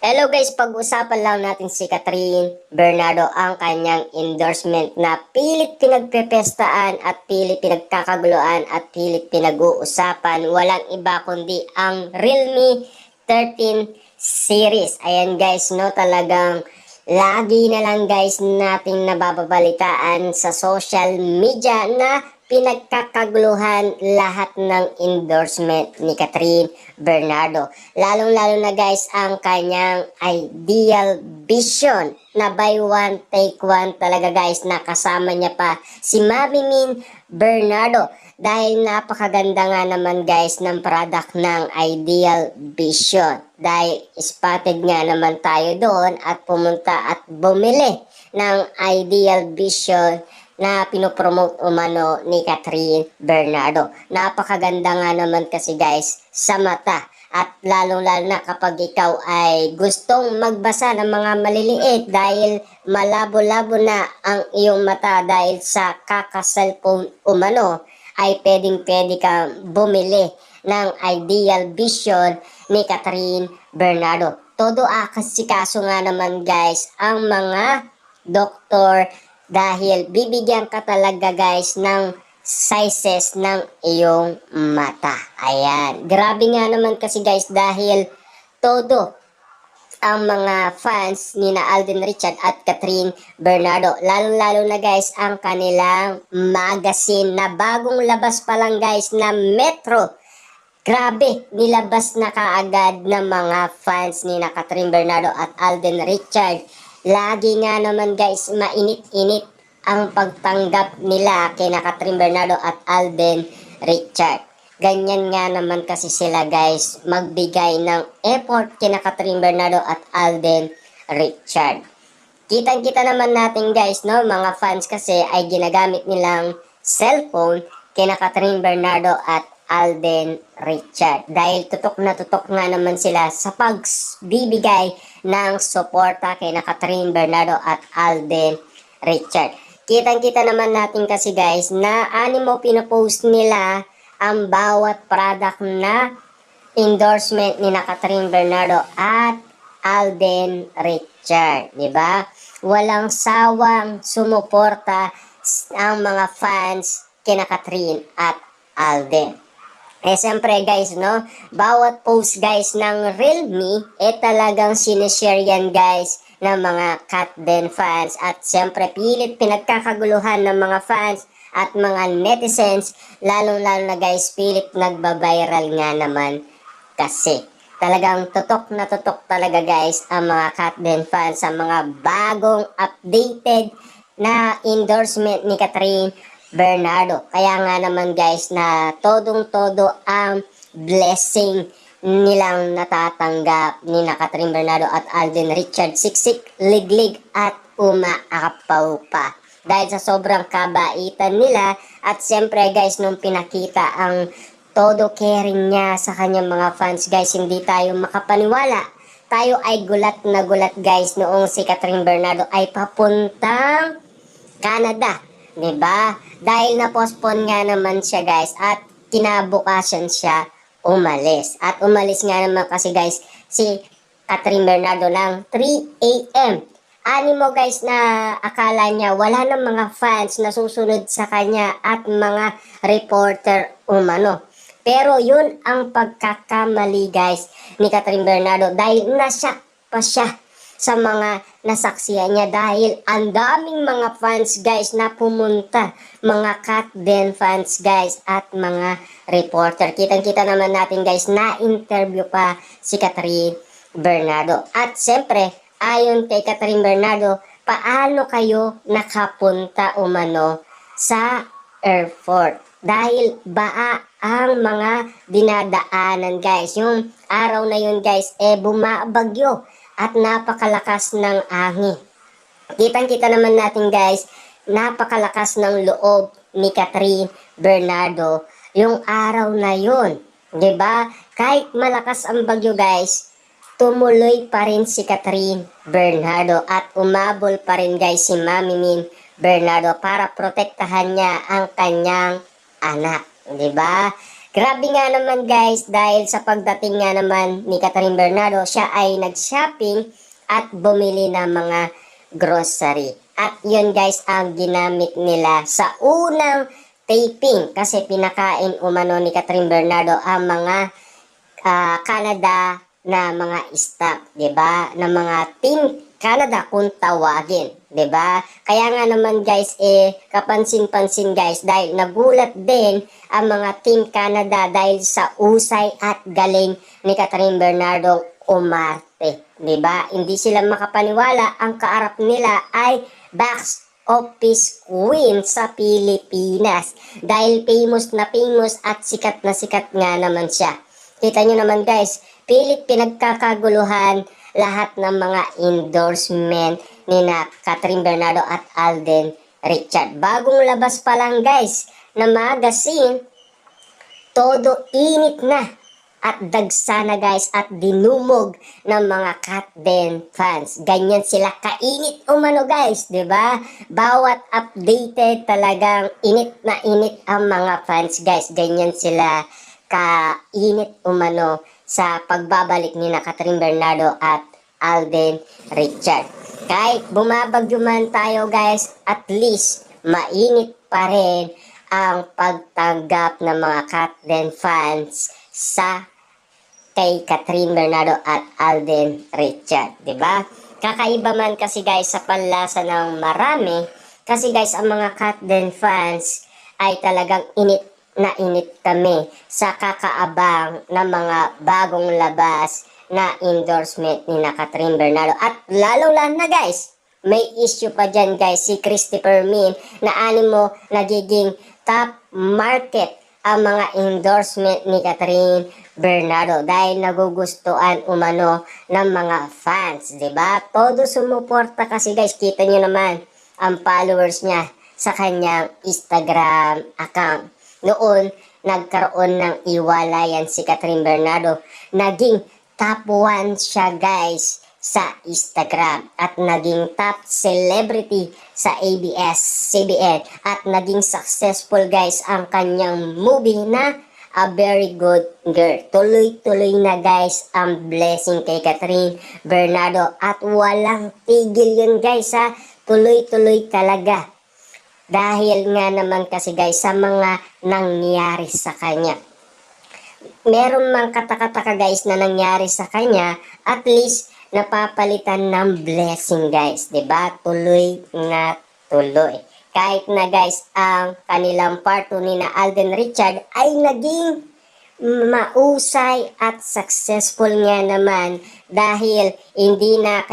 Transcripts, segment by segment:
Hello guys, pag-usapan lang natin si Catherine Bernardo ang kanyang endorsement na pilit pinagpepestaan at pilit pinagkakaguluan at pilit pinag-uusapan. Walang iba kundi ang Realme 13 series. Ayan guys, no, talagang lagi na lang guys nating nababalitaan sa social media na pinagkakaguluhan lahat ng endorsement ni Catherine Bernardo. Lalong-lalo na guys ang kanyang ideal vision na buy one take one talaga guys, na kasama niya pa si Mami Min Bernardo. Dahil napakaganda nga naman guys ng product ng Ideal Vision. Dahil spotted nga naman tayo doon at pumunta at bumili ng Ideal Vision na pinopromote umano ni Catherine Bernardo. Napakaganda nga naman kasi guys sa mata. At lalong-lalo na kapag ikaw ay gustong magbasa ng mga maliliit dahil malabo-labo na ang iyong mata dahil sa kaka-cellphone umano, ay pwedeng-pwede kang bumili ng Ideal Vision ni Catherine Bernardo. Todo akasikaso nga naman guys ang mga doktor dahil bibigyan ka talaga guys ng sizes ng iyong mata. Ayan. Grabe nga naman kasi guys dahil todo ang mga fans ni na Alden Richard at Catherine Bernardo. Lalo-lalo na guys ang kanilang magazine na bagong labas pa lang guys na Metro. Grabe, nilabas na kaagad ng mga fans ni na Catherine Bernardo at Alden Richard. Lagi nga naman guys mainit-init ang pagtanggap nila kay na Catherine Bernardo at Alden Richard. Ganyan nga naman kasi sila guys magbigay ng effort kina Catherine Bernardo at Alden Richard. Kitang-kita naman natin guys, no, mga fans kasi ay ginagamit nilang cellphone kina Catherine Bernardo at Alden Richard. Dahil tutok na tutok nga naman sila sa pagbibigay ng suporta kina Catherine Bernardo at Alden Richard. Kitang-kita naman natin kasi guys na animo pinopost nila ang bawat product na endorsement ni na Catherine Bernardo at Alden Richard, di ba? Walang sawang sumuporta ang mga fans kina Catherine at Alden. Siyempre guys, no, bawat post guys ng Realme talagang sinishare yan guys ng mga Catden fans at siyempre pilit pinagkakaguluhan ng mga fans at mga netizens, lalong-lalo na guys, pilit nagbabiral nga naman kasi. Talagang tutok na tutok talaga guys ang mga Catden fans sa mga bagong updated na endorsement ni Catherine Bernardo. Kaya nga naman guys na todong-todo ang blessing nilang natatanggap ni na Catherine Bernardo at Alden Richard. Siksik, liglig at umaapaw pa. Dahil sa sobrang kabaitan nila at siyempre guys nung pinakita ang todo caring niya sa kanyang mga fans guys, hindi tayo makapaniwala. Tayo ay gulat na gulat guys noong si Catherine Bernardo ay papuntang Canada, 'di ba? Dahil na-postpone nga naman siya guys at kinabukasan siya umalis. At umalis nga naman kasi guys si Catherine Bernardo ng 3 a.m. Animo guys na akala niya wala ng mga fans na susunod sa kanya at mga reporter umano. Pero yun ang pagkakamali guys ni Catherine Bernardo dahil nasyak pa siya sa mga nasaksiyan niya dahil ang daming mga fans guys na pumunta, mga Catden fans guys at mga reporter. Kitang-kita naman natin guys na interview pa si Catherine Bernardo. At siyempre, ayon kay Catherine Bernardo, paano kayo nakapunta umano sa airport? Dahil baa ang mga dinadaanan guys. Yung araw na yun guys, bumabagyo at napakalakas ng angin. Kitang-kita naman natin guys, napakalakas ng loob ni Catherine Bernardo yung araw na yun. 'Di ba? Kahit malakas ang bagyo guys, tumuloy pa rin si Catherine Bernardo at umabol pa rin guys si Mami Min Bernardo para protektahan niya ang kanyang anak, 'di ba? Grabe nga naman guys, dahil sa pagdating nga naman ni Catherine Bernardo, siya ay nag-shopping at bumili ng mga grocery. At yun guys ang ginamit nila sa unang taping kasi pinakain umano ni Catherine Bernardo ang mga Canada na mga staff, 'di ba? Na mga team Canada kung tawagin, 'di ba? Kaya nga naman guys kapansin-pansin guys dahil nagulat din ang mga team Canada dahil sa usay at galing ni Catherine Bernardo umarte, 'di ba? Hindi sila makapaniwala ang kaarap nila ay box office queen sa Pilipinas dahil famous at sikat na sikat nga naman siya. Kita nyo naman guys, pilit pinagkakaguluhan lahat ng mga endorsement ni na Catherine Bernardo at Alden Richard. Bagong labas pa lang guys na magazine, todo init na at dagsa na guys at dinumog ng mga Katden fans. Ganyan sila kainit umano guys, 'di ba? Bawat updated talagang init na init ang mga fans guys. Ganyan sila kainit umano sa pagbabalik ni na Catherine Bernardo at Alden Richard. Kahit bumabagyo man tayo guys, at least mainit pa rin ang pagtanggap ng mga Katden fans sa kay Catherine Bernardo at Alden Richard, 'di ba? Kakaiba man kasi guys sa panlasa ng marami kasi guys ang mga Katden fans ay talagang init na init kami sa kakaabang ng mga bagong labas na endorsement ni na Catherine Bernardo. At lalo-lalo na guys, may issue pa dyan guys si Christopher Min na animo nagiging top market ang mga endorsement ni Catherine Bernardo dahil nagugustuhan umano ng mga fans, 'di ba? Todo sumuporta kasi guys, kita niyo naman ang followers niya sa kanyang Instagram account. Noon, nagkaroon ng iwalayan si Catherine Bernardo. Naging top 1 siya guys sa Instagram at naging top celebrity sa ABS-CBN at naging successful guys ang kanyang movie na A Very Good Girl. Tuloy-tuloy na guys ang blessing kay Catherine Bernardo at walang tigil yun guys ha. Tuloy-tuloy talaga. Dahil nga naman kasi guys sa mga nangyari sa kanya. Meron mang katakataka guys na nangyari sa kanya, at least napapalitan ng blessing guys, 'di ba? Tuloy na tuloy. Kahit na guys ang kanilang partner ni na Alden Richard ay naging mausay at successful nga naman dahil hindi na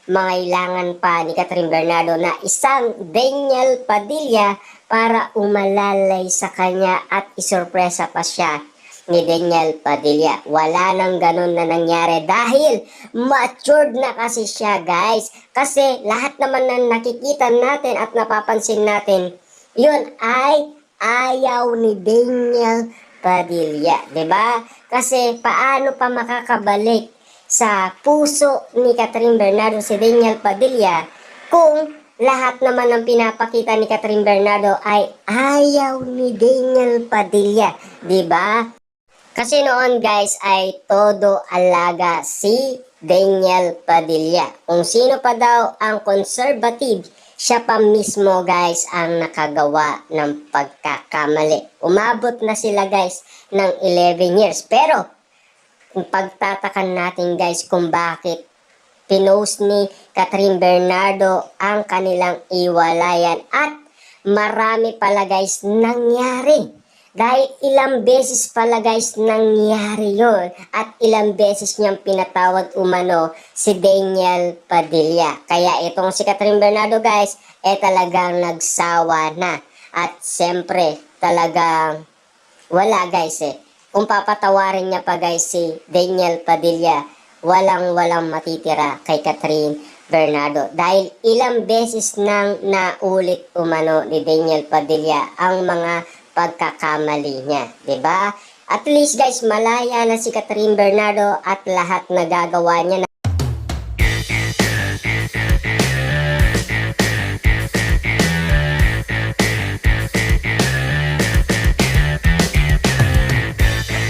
mangailangan pa ni Catherine Bernardo na isang Daniel Padilla para umalalay sa kanya at isurpresa pa siya ni Daniel Padilla. Wala nang ganun na nangyari dahil matured na kasi siya guys. Kasi lahat naman na nakikita natin at napapansin natin, yun ay ayaw ni Daniel Padilla, 'di ba? Kasi paano pa makakabalik sa puso ni Catherine Bernardo si Daniel Padilla kung lahat naman ng pinapakita ni Catherine Bernardo ay ayaw ni Daniel Padilla, 'di ba? Kasi noon guys ay todo alaga si Daniel Padilla. Kung sino pa daw ang conservative, siya pa mismo guys ang nakagawa ng pagkakamali. Umabot na sila guys ng 11 years. Pero kung pagtatakan natin guys kung bakit pinost ni Catherine Bernardo ang kanilang iwalayan at marami pala guys nangyari. Dahil ilang beses pala guys nangyari yon at ilang beses niyang pinatawad umano si Daniel Padilla. Kaya itong si Catherine Bernardo guys talagang nagsawa na. At siyempre talagang wala guys Kung papatawarin niya pa guys si Daniel Padilla, walang matitira kay Catherine Bernardo. Dahil ilang beses nang naulit umano ni Daniel Padilla ang mga pagkakamali niya, 'di ba? At least guys, malaya na si Catherine Bernardo at lahat nagagawa niya na